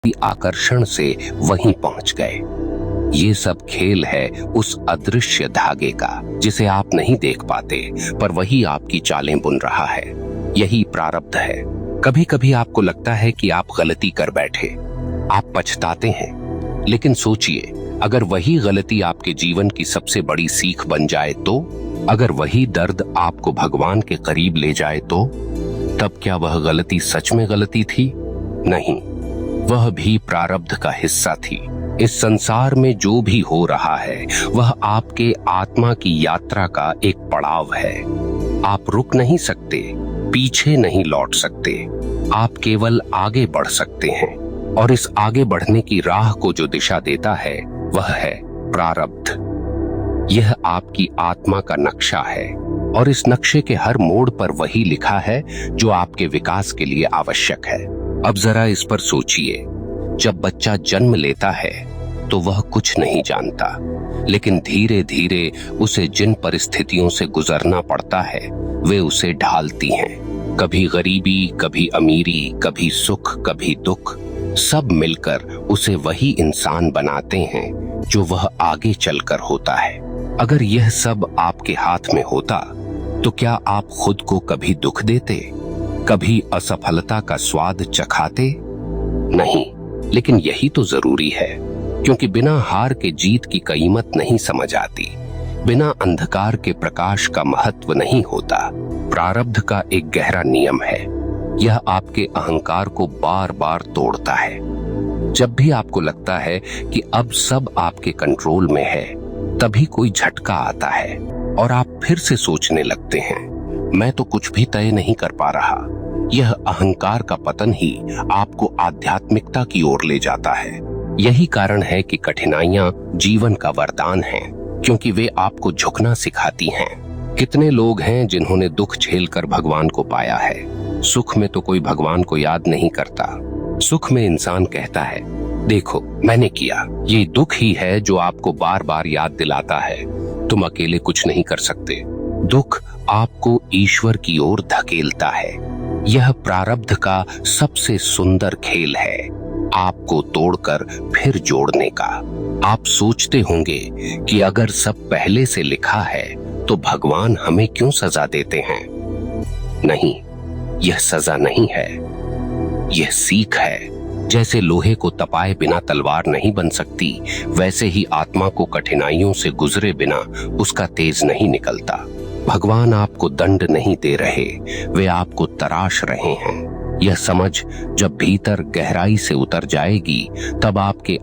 किसी आकर्षण से वहीं पहुंच गए। ये सब खेल है उस अदृश्य धागे का जिसे आप नहीं देख पाते, पर वही आपकी चालें बुन रहा है। यही प्रारब्ध है। कभी कभी आपको लगता है कि आप गलती कर बैठे, आप पछताते हैं, लेकिन सोचिए, अगर वही गलती आपके जीवन की सबसे बड़ी सीख बन जाए तो? अगर वही दर्द आपको भगवान के करीब ले जाए तो? तब क्या वह गलती सच में गलती थी? नहीं, वह भी प्रारब्ध का हिस्सा थी। इस संसार में जो भी हो रहा है वह आपके आत्मा की यात्रा का एक पड़ाव है। आप रुक नहीं सकते, पीछे नहीं लौट सकते, आप केवल आगे बढ़ सकते हैं। और इस आगे बढ़ने की राह को जो दिशा देता है वह है प्रारब्ध। यह आपकी आत्मा का नक्शा है और इस नक्शे के हर मोड़ पर वही लिखा है जो आपके विकास के लिए आवश्यक है। अब जरा इस पर सोचिए, जब बच्चा जन्म लेता है तो वह कुछ नहीं जानता, लेकिन धीरे धीरे उसे जिन परिस्थितियों से गुजरना पड़ता है वे उसे ढालती हैं। कभी गरीबी, कभी अमीरी, कभी सुख, कभी दुख, सब मिलकर उसे वही इंसान बनाते हैं जो वह आगे चलकर होता है। अगर यह सब आपके हाथ में होता तो क्या आप खुद को कभी दुख देते, कभी असफलता का स्वाद चखाते? नहीं, लेकिन यही तो जरूरी है, क्योंकि बिना हार के जीत की कीमत नहीं समझ आती, बिना अंधकार के प्रकाश का महत्व नहीं होता। प्रारब्ध का एक गहरा नियम है, यह आपके अहंकार को बार बार तोड़ता है। जब भी आपको लगता है कि अब सब आपके कंट्रोल में है, तभी कोई झटका आता है और आप फिर से सोचने लगते हैं, मैं तो कुछ भी तय नहीं कर पा रहा। यह अहंकार का पतन ही आपको आध्यात्मिकता की ओर ले जाता है। यही कारण है कि कठिनाइयां जीवन का वरदान हैं, क्योंकि वे आपको झुकना सिखाती हैं। कितने लोग हैं जिन्होंने दुख झेलकर भगवान को पाया है? सुख में तो कोई भगवान को याद नहीं करता। सुख में इंसान कहता है, देखो मैंने किया। ये दुख ही है जो आपको बार बार याद दिलाता है, तुम अकेले कुछ नहीं कर सकते। दुख आपको ईश्वर की ओर धकेलता है। यह प्रारब्ध का सबसे सुंदर खेल है, आपको तोड़कर फिर जोड़ने का। आप सोचते होंगे कि अगर सब पहले से लिखा है तो भगवान हमें क्यों सजा देते हैं? नहीं, यह सजा नहीं है, यह सीख है। जैसे लोहे को तपाए बिना तलवार नहीं बन सकती, वैसे ही आत्मा को कठिनाइयों से गुजरे बिना उसका तेज नहीं निकलता। भगवान आपको दंड नहीं दे रहे, वे आपको तराश रहे हैं। यह समझ जब भीतर गहराई से उतर जाएगी, तब आपके